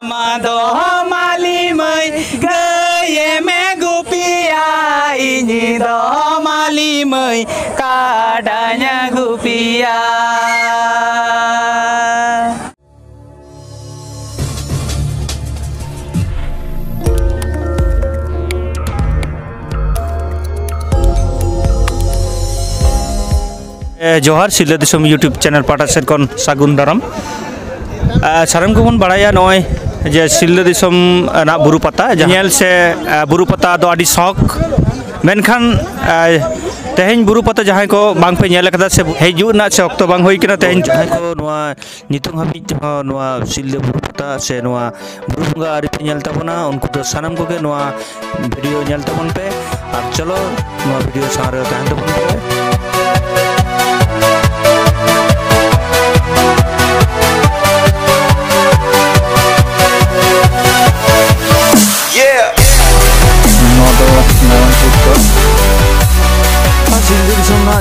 Mado mali mai gaye me gupia ini do mali mai kadanya gupia. जोहार सिल्ला दिसम YouTube channel पाटा set कौन सागुन दाराम साराम को बन बड़ाया नॉय जे सिल्ला दिसम ना बुरु पता जेल से बुरु पता दो आदि शौक मेनखान तेहें बुरु पता जहाँ को बांग पे नेल कदा से हेजू ना से अक्तो बांग होई किना तेहें जहाँ को नवा नितुंग हबी नवा सिल्ला बुरु पता से नवा बुरु बुंगा आरि पे नेल तबना उनको तो सनम को के नवा वीडियो नेल तबन पे अब चलो नवा वीडियो सारे तेहें तबन पे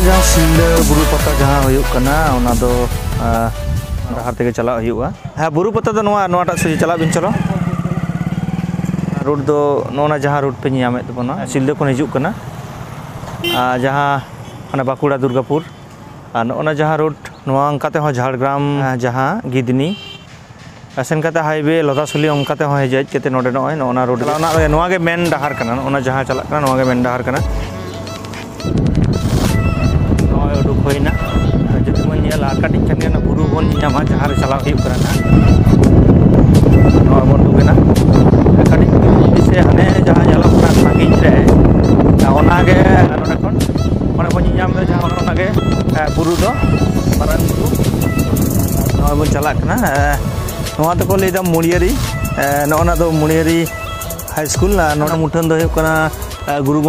जहाँ सिल्ला बुरु पता जहाँ हुयुक कना उना दो डहार तेगे चला हुयुआ हाँ बुरु पता दो नोटा से चला बिन चलो रोड दो नोना जहाँ रोड पे नियामे तो बना सिल्ला को हिजुक कना जहाँ अना बाकुड़ा दुर्गापुर नोना जहाँ रोड नोआ अंकाते हो झाड़ग्राम जहाँ गिदनी सेन काते हाईवे लदासुली अंकाते हो हेजेज केते नोडे नोय नोना रोड नोआ के मेन डहार कना नोना जहाँ चला कना नोआ के मेन डहार कना उडुक होइना जुदी मन नेला काटिज खान बुरु बन नामा जहाँ रे चला हुयुक कना नोआ बन दुगेना काटिज से हाने जहाँ जाला कना सागिज रे ओना गे नोडे खन माने बन नाम रे जहाँ ओना गे बुरु दो मारान बुरु नोआ बन चला कना नोआ तो को लेदा मुड़ियारी नोना दो मुड़ियारी हाई स्कूल नोना मुठन दो हुयुक कना गुरु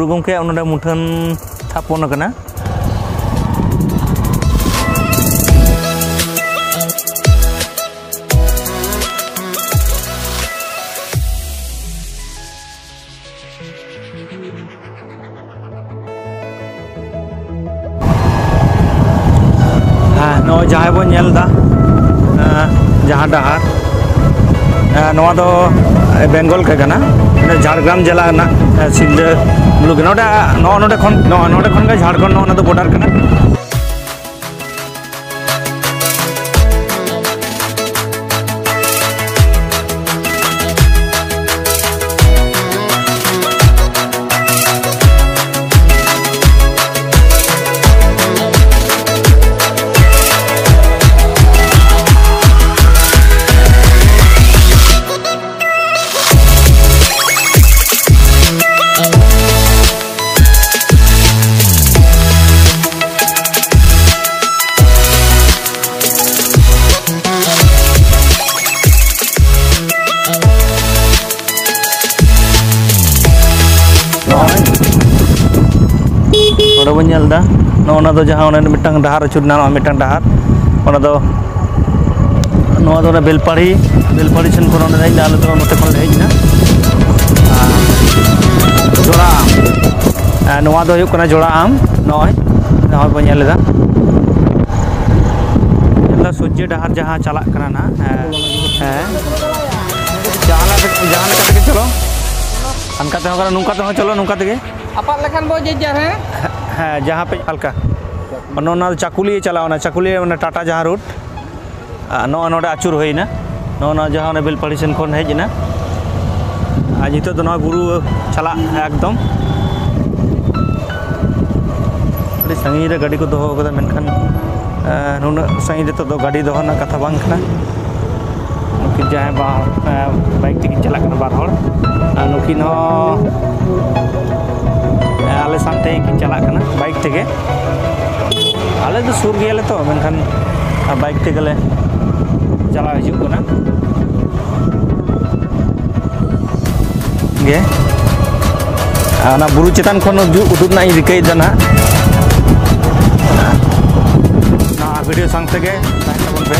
गंके नोडे मुठन थापन कना हाँ नो जहाँ बन नेलदा जहाँ डहार नोआ दो बेंगल के कना झाड़ग्राम जिला ना सिल्ला ब्लॉक नोडे खन के झारखंड नोना दो बॉर्डर कना बन नोना दो जहाँ मिटंग डहार अचुरना मिटंग डहार ओना दो नोआ दो बेलपाड़ी सेन को आले दो नोते खन हेजना जोड़ा नोआ दो हुयुक कना जोड़ा आम नॉय नॉय बन नेलेदा सूर्य डहार जहाँ चला कना ना जहाँ के चलो अनकाते हो नुकाते हो चलो नुकाते के apa lekan bo jejar है जहाँ पे हल्का नोना चाकुली चलावना चाकुली टाटा जहाँ रूट नो नोडे आचुर होइना नोना जहाँ बेलपाड़ी सेन खन हेजना नितो दो बुरु चला एकदम अभी संगी रे गाड़ी को दोहो कदा मेनखान नुना संगी रे तो गाड़ी दोहो ना कथा बांग कना नुकिन जहाँ बाइक तेकिन चला कना बार हड़ नुकिन हो आले सामते किन चला कना बाइक तेगे आले तो सुर गेले तो मेनखान बाइक तेगले चला हिजुक कना गे आना बुरु चेतान खन उदुग ना रिकाय दना ना वीडियो संग तेगे ताहन पे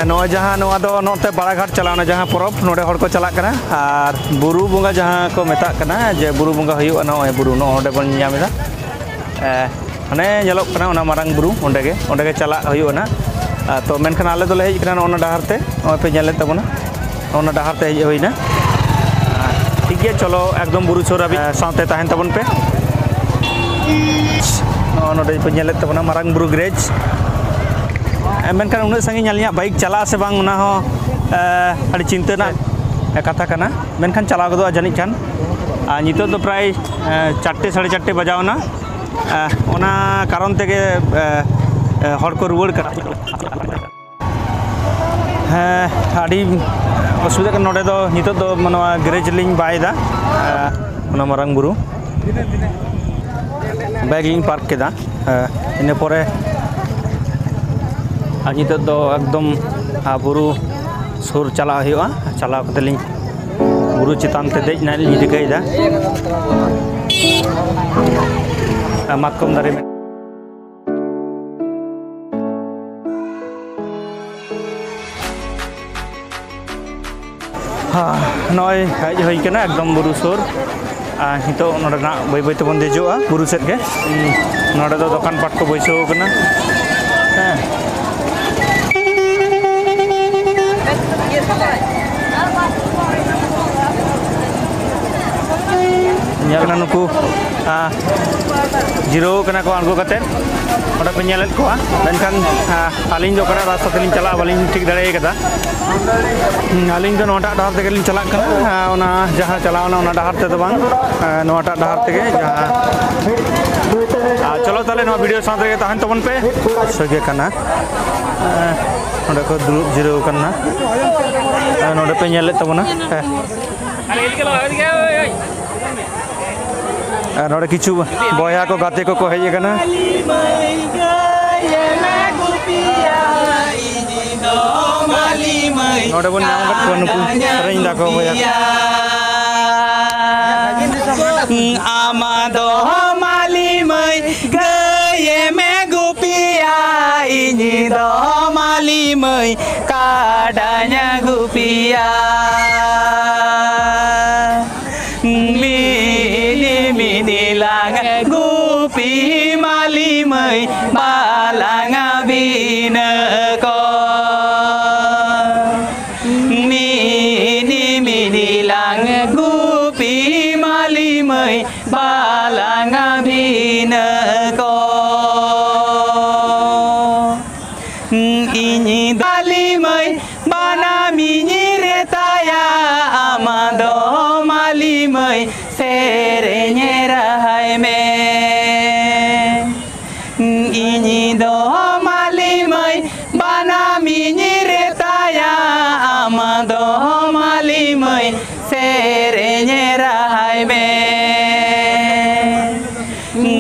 ᱱᱚᱜᱼᱚᱭ ᱡᱟᱦᱟᱸ ᱱᱚᱣᱟ ᱫᱚ ᱱᱚᱛᱮ ᱵᱟᱲᱟᱜᱷᱟᱴ ᱪᱟᱞᱟᱣᱱᱟ ᱡᱟᱦᱟᱸ ᱯᱚᱨᱚᱵᱽ ᱱᱚᱰᱮ ᱦᱚᱲ ᱠᱚ ᱪᱟᱞᱟᱜ ᱠᱟᱱᱟ ᱟᱨ ᱵᱩᱨᱩ ᱵᱚᱸᱜᱟ ᱡᱟᱦᱟᱸ ᱠᱚ ᱢᱮᱛᱟᱜ ᱠᱟᱱᱟ ᱡᱮ ᱵᱩᱨᱩ ᱵᱚᱸᱜᱟ ᱦᱩᱭᱩᱜᱼᱟ ᱱᱚᱜᱼᱚᱭ ᱵᱩᱨᱩ ᱱᱚᱰᱮ ᱵᱚᱱ ᱧᱟᱢ ᱮᱫᱟ ᱦᱟᱱᱮ ᱧᱮᱞᱚᱜ ᱠᱟᱱᱟ ᱚᱱᱟ ᱢᱟᱨᱟᱝ ᱵᱩᱨᱩ ᱚᱸᱰᱮ ᱜᱮ ᱪᱟᱞᱟᱜ ᱦᱩᱭᱩᱜᱼᱟ ᱱᱟ ᱛᱚ ᱢᱮᱱᱠᱷᱟन ᱟᱞᱮ ᱫᱚᱞᱮ ᱦᱮᱡ ᱠᱟᱱᱟ ᱱᱚᱜᱼᱚ ᱱᱟ ᱰᱟᱦᱟᱨ ᱛᱮ ᱱᱚᱜᱼᱚᱭ ᱯᱮ ᱧᱮᱞᱮᱫ ᱛᱟᱵᱚᱱᱟ ᱚᱱᱟ ᱰᱟᱦᱟर ᱛᱮ ᱦᱮᱡ ᱦᱩᱭᱱᱟ ठीक है चलो एकदम बुरु छोर अभी साथ तहन तबन पे नोडे पे नेलेत तबना मारंग बुरु ग्रेज मेनखान उन्हें संगी अलियाँ बाइक चला से बांग उना हो अड़ी चिंता ना कथा करना मेनखान चला गदो जानिक खान नितो तो प्राय 4 साढ़े 4 बजावना ओना कारण तेगे हर को रुआड़ कर अड़ी असुविधा का नोडे दो नितो दो मनवा ग्रेज लिंग बायदा ओना मारंग बुरु बैग लिंग पार्क केदा इने परे नितो दो एकदम बुरु सुर चला हुआ चला कते लिंग बुरु चितान ते देज ना लिंग दिखाईदा मातकम दारे में हाँ नॉय हज हुई कना एकदम बुरु सुर हितो नोडना बै बै तबन देजोआ बुरु सेट के नोडे दो दुकान पाट को बैसो कना ᱧᱮᱞ ᱱᱩᱠᱩ ᱡᱤᱨᱟᱹᱣ ᱠᱟᱱᱟ ᱠᱚ ᱟᱬᱜᱚ ᱠᱟᱛᱮ ᱚᱸᱰᱮ ᱯᱮ ᱧᱮᱞᱮᱫ ᱠᱚᱣᱟ ᱢᱮᱱᱠᱷᱟᱱ ᱟᱹᱞᱤᱧ ᱫᱚ ᱚᱠᱟᱴᱟᱜ ᱨᱟᱥᱛᱟ ᱛᱮᱞᱤᱧ ᱪᱟᱞᱟᱜᱼᱟ ᱵᱟᱹᱞᱤᱧ ᱴᱷᱤᱠ ᱫᱟᱲᱮ ᱠᱟᱫᱟ ᱟᱹᱞᱤᱧ ᱫᱚ ᱱᱚᱣᱟᱴᱟᱜ ᱰᱟᱦᱟᱨ ᱛᱮᱜᱮᱞᱤᱧ ᱪᱟᱞᱟᱜ ᱠᱟᱱᱟ ᱚᱱᱟ ᱡᱟᱦᱟᱸ ᱪᱟᱞᱟᱣᱱᱟ ᱚᱱᱟ ᱰᱟᱦᱟर ᱛᱮᱫᱚ ᱵᱟᱝ ᱱᱚᱣᱟᱴᱟᱜ ᱰᱟᱦᱟर ᱛᱮᱜᱮ ᱡᱟᱦᱟᱸ चलो ताले नवा वीडियो साथ रे तहन तबन पे सगे कना नोडे को दुरुब जिराव कना नोडे पे नेले तबना नोडे किछु बया को गाते को हेज कना नोडे बन नाम कत नुकु सरें दा को बया आमादो माली मई गए में गुपिया इनी दो माली मई काडाnya गुपिया मिनी मिनी लांग गुपी माली मई बालांगा बीन को मिनी मिनी लांग गुपी माली मई बालांगा बीन को इनी दाली मई बाना मिनी रेताया आमादो माली मई सेरेñe राहाय में इनी दो माली मई बाना मिनी रेताया आमादो माली मई सेरेñe राहाय में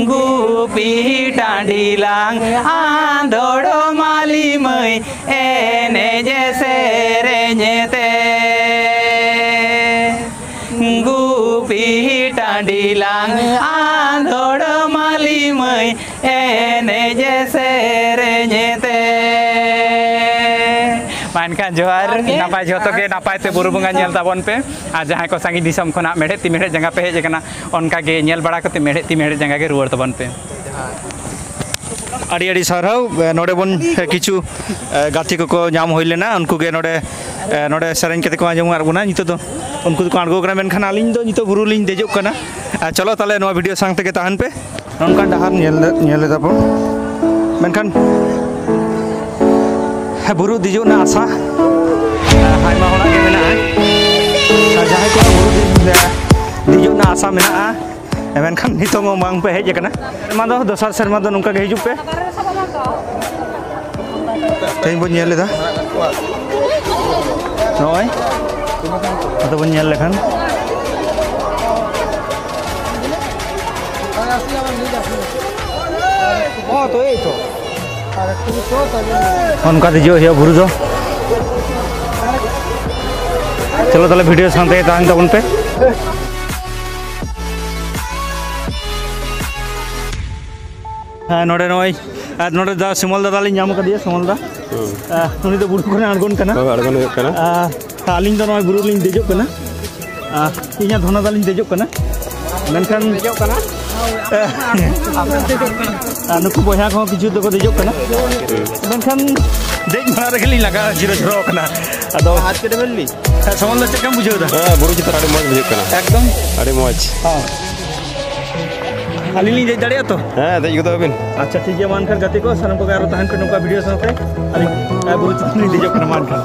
गुपी टांडीलांग आंधोड़ो माली मई एने जैसे रेñe ते गुपी टांडीलांग आंधोड़ो माली मई एने जैसे रेñe ते मानखान जोहार नापाय जोतो के नापाय ते बुरु बंगा नेल ताबन पे आ जहां को संगी दिसम खना मेढ़े ती मेढ़े जंगा पे हेज कना उनका के नेल बड़ा कते मेढ़े ती मेढ़े जंगा के रुवर ताबन पे अड़ी अड़ी साराव नोडे बन किछु गाथी को नाम होई लेना उनको के नोडे नोडे सरें कते को आजम आरगुना नितो तो उनको को आड़गो कना मेनखान आलिन दो नितो बुरु लिन देजो कना चलो ताले नवा वीडियो संग ते के तहन पे नोनका डहार नेल दाबो मेनखान बुरु दिजो ना आशा हायमा होना के मेना जहां को बुरु दिजो ना आशा मेना मेनखान नितो बांग पे हेज कना मा दो दोसर शर्मा दो नुका के हिजुप पे तेन बन नेल लेदा नय तो बन नेल लेखान तो ए तो उनका दिजो हिया बुरु दो चलो ताले वीडियो साथे तहन तबन पे नोडे नय ᱟᱨ ᱱᱚᱰᱮ ᱫᱟ ᱥᱤᱢᱚᱞ ᱫᱟᱫᱟ ᱞᱤᱧ ᱧᱟᱢ ᱠᱟᱫᱮᱭᱟ ᱥᱤᱢᱚᱞ ᱫᱟ ᱩᱱᱤ ᱫᱚ ᱵᱩᱨᱩ ᱠᱷᱚᱱᱮ ᱟᱬᱜᱚᱱ ᱠᱟᱱᱟ ᱟᱬᱜᱚᱱ ᱦᱩᱭᱩᱜ ᱠᱟᱱᱟ ᱟᱹᱞᱤᱧ ᱫᱚ ᱱᱚᱜᱼᱚᱭ ᱵᱩᱨᱩ ᱞᱤᱧ ᱫᱮᱡᱚᱜ ᱠᱟᱱᱟ ᱤᱧᱟᱹᱜ ᱫᱷᱚᱱᱟ ᱫᱟᱞᱤᱧ ᱫᱮᱡᱚᱜ ᱠᱟᱱᱟ ᱢᱮᱱᱠᱷᱟन ᱫᱮᱡᱚᱜ ᱠᱟᱱᱟ ᱱᱩᱠᱩ ᱵᱚᱭᱦᱟ ᱠᱚᱦᱚᱸ ᱠᱤᱪᱷু ᱫᱚᱠᱚ ᱫᱮᱡᱚᱜ ᱠᱟᱱᱟ ᱢᱮᱱᱠᱷᱟन ᱫᱮᱡ ᱢᱟᱲᱟᱝ ᱨᱮᱜᱮ ᱞᱤᱧ ᱞᱟᱜᱟ ᱡᱤᱨᱳ ᱠᱟᱱᱟ ᱟᱫᱚ ᱦᱟᱛ ᱠᱮᱴᱮ ᱵᱮᱞᱞᱤ ᱥᱤᱢᱚᱞ ᱫᱟ ᱪᱮᱫ ᱞᱮᱠᱟᱢ ᱵᱩᱡᱷᱟᱹᱣ ᱫᱟ ᱵᱩᱨᱩ ᱪᱮᱛᱟᱱ ᱟᱹᱰᱤ ᱢᱚᱡᱽ ᱵᱩᱡᱷᱟᱹᱜ ᱠᱟᱱᱟ ᱮᱠᱫᱚᱢ ᱟᱹᱰᱤ ᱢᱚᱡᱽ ᱟᱹᱞᱤᱧ ᱞᱤᱧ ᱫᱮᱡ ᱫᱟᱲᱮᱭᱟᱜᱼᱟ ᱛᱚ ᱫᱮᱡ ᱜᱚᱫᱚᱜ ᱟᱵᱤᱱ ᱟᱪᱪᱷᱟ ᱴᱷᱤक ᱜᱮᱭᱟ ᱢᱟ ᱮᱱᱠᱷᱟᱱ ᱜᱟᱛᱮ ᱠᱚ ᱥᱟᱱᱟᱢ ᱠᱚᱜᱮ ᱟᱨᱚ ᱛᱟᱦᱮᱱ ᱯᱮ ᱱᱚᱝᱠᱟ ᱵᱷᱤᱰᱤᱭᱳ ᱥᱟᱶᱛᱮ ᱟᱹᱞᱤᱧ ᱵᱩᱨᱩ ᱪᱮᱛᱟᱱ ᱞᱤᱧ ᱫᱮᱡᱚᱜ ᱠᱟᱱᱟ ᱢᱟ ᱮᱱᱠᱷᱟᱱ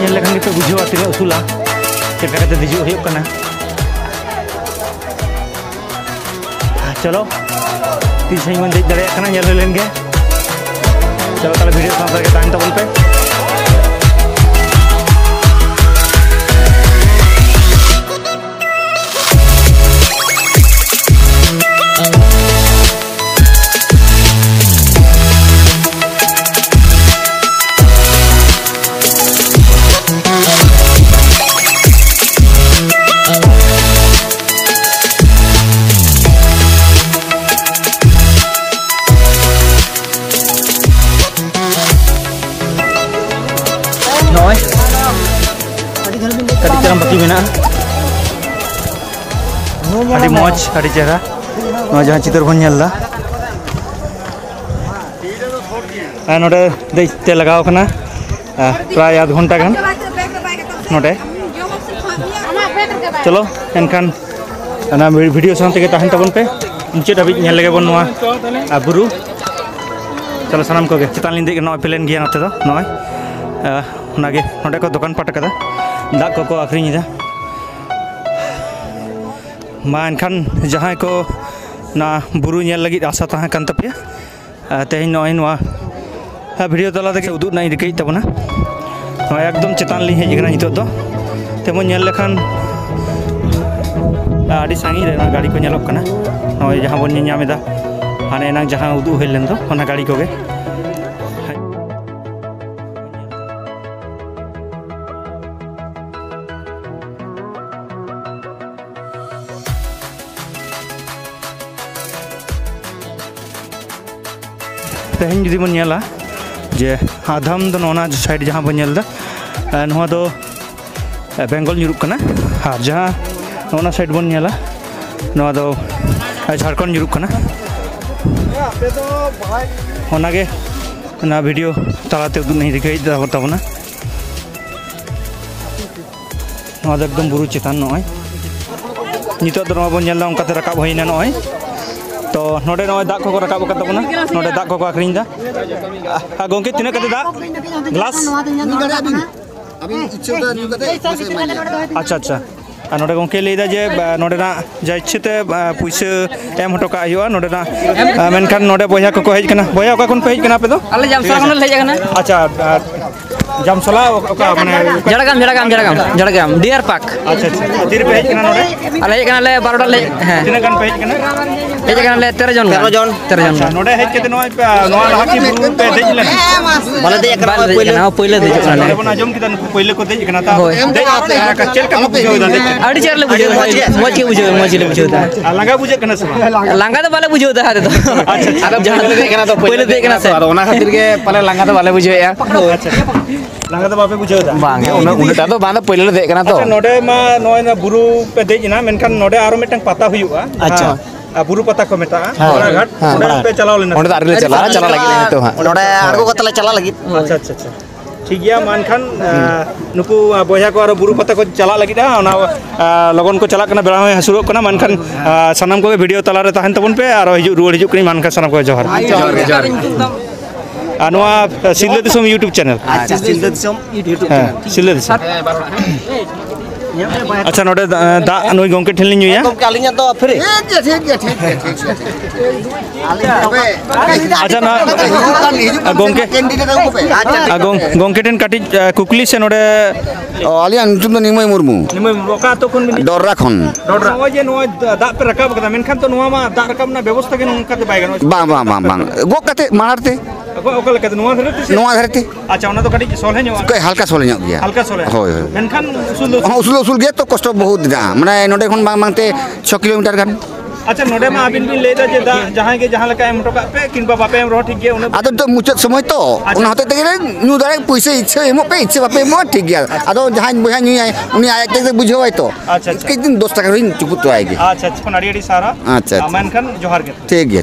ᱧᱮᱞ ᱞᱮᱠᱷᱟन ᱜᱮᱯᱮ ᱵᱩᱡᱷᱟᱹᱣᱟ ᱛᱤᱱᱟᱹᱜ ᱩᱥᱩᱞᱟ ᱪᱮᱫ ᱞᱮᱠᱟ ᱠᱟᱛᱮ ᱫᱮᱡᱚᱜ ᱦᱩᱭᱩᱜ ᱠᱟᱱᱟ चलो तीन सही बन देख दड़े करना चलो लेंगे चलो ताले वीडियो साथ के टाइम तबन पे Tadi baki mena adi moj adi chehra no jahan chitar bon nyel da node dei te lagaw kana pray aadh ghonta gan node chalo enkan ana video sante ke tahan tabon pe munchet habit nyel lege bon noa buru chalo sanam ko ge chitan lin dei no pelen giya note do noy onage node ko dokan pat kada दा को आखिरी दा मा एनखान जहाँ को ना बुरु nail लगी आशा तहाँ कान तपिया तेहन नॉय नवा वीडियो तला तक उदुग नाई रिकई तबना एकदम चेतान ली हेज कना हितो दो तेमन नेल लेखान आडी सांगी रे गाड़ी को नेलक कना नॉय जहाँ बन ᱧᱟᱢᱮᱫᱟ हाने ना जहाँ उदुग हेलेन दो ओना गाड़ी को गे तेहन जुदी बन नेला जे आधम दो नोना साइड जहाँ बन नेलदा नोहा दो बेंगल ᱧᱩᱨᱩᱜ ᱠᱟᱱᱟ ᱟᱨ जहाँ नोना साइड बन नेला नोहा दो झारखंड ᱧᱩᱨᱩᱜ ᱠᱟᱱᱟ ओनागे ना वीडियो तालाते उदुग नहीं रिकई दा तबना नोहा दो एकदम बुरु चेतान नय नितो दो नोहा बन नेलदा ओंकाते राकाब होइना नय तो नोडे नय दाग को राकाब का तबना नोडे दाग को आखरिन दा गोंके तिना कते दा ग्लास अच्छा अच्छा नोडे गोंके लेदा जे नोडे ना जा इच्छते पुइसे एम हटो का आयुआ नोडे ना मेनखान नोडे बयहा को हेज कना बयहा ओका कोन पे हेज कना पे दो आले जामसला कोन ले जागना अच्छा जामसला ओका माने जड़गाम डियर पार्क अच्छा अच्छा तीर पे हेज कना नोडे आले हेज कना ले 12 ले हां तिना गन पे हेज कना हेज कना ले 13 जन नोडे हेज केते नोय लाहा की बुरु पे देज लेन बाले देज कना पहिले देज कना नोडे बन आजम किदा पहिले को देज कना ता देज का चेल का बुझो दा आडी चेर ले बुझो मज ले बुझो दा लांगा बुझे कना से लांगा तो बाले बुझो दा हाते तो अच्छा जहां देज कना तो पहिले देज कना से ओना खातिर के पाले लांगा तो बाले बुझो या अच्छा लांगा तो बापे बुझो दा बांगे उनटा तो बांदा पहिले देज कना तो नोडे मा नोय ना बुरु पे देज ना मेनखान नोडे आरो मिटंग पाता हुयुआ अच्छा बुरु पता को मेटा ओना घाट नोडे पे चलाव लेना ओंडे आरे चला लगी तो हां नोडे आरगो कतले चला लगी अच्छा अच्छा अच्छा ठीक गया मानखान नुकु बयहा को आरो बुरु पता को चला लगी दा ओना लगन को चला कना बेड़ा होय हसुरो कना मानखान सनाम को वीडियो तला रे ताहन तबन पे आरो हिजु रुवाड़ हिजु कनी मानखान सनाम को जोहार नोआ सिलदा दिसम यूट्यूब चैनल अच्छा सिलदा दिसम यूट्यूब चैनल सिलदा दिसम अच्छा नोडे दा नुई गोंके ठेन लिᱧ ᱧᱩᱭᱟ Kalinya to free. अच्छा ना गोंके गोंके ठेन काटी कुकली से नोडे Alian nyutum do Nimai Murmu. निमय रोका तो कोन बिनि Dorra khon. नोय जे नोय दा पे रकाब कदा मेनखान तो नोवा मा दा रकाब ना व्यवस्था के नोंका ते बाय गनो Bang. Gok kate manarte. Occult के नोवा धरते Noa dharate. अच्छा ओना तो काटी सोले ᱧᱚᱜ Kai halka sole nyok gya. हल्का सोले Hoi. मेनखान उसूल दो Usul ge to kosto bahut da. Mane node khon bang te 6 kilometer gan. अच्छा नोडे मा आबिन बिन लेदा जे दा जहां के जहां लका एम टोका पे किनबा बापे एम रो ठीक गे उन Ado to muchat somoy to. Una hote te nyu dare puise ichhe emo pe ichhe bape mo thik gya. Ado jahan boya nyu ay uni ay te bujhoi to. अच्छा अच्छा Kai din 10 taka rin chuput to ay ge. अच्छा अच्छा नाड़ी सारा अच्छा मेनखान जोहार गे Thik gya.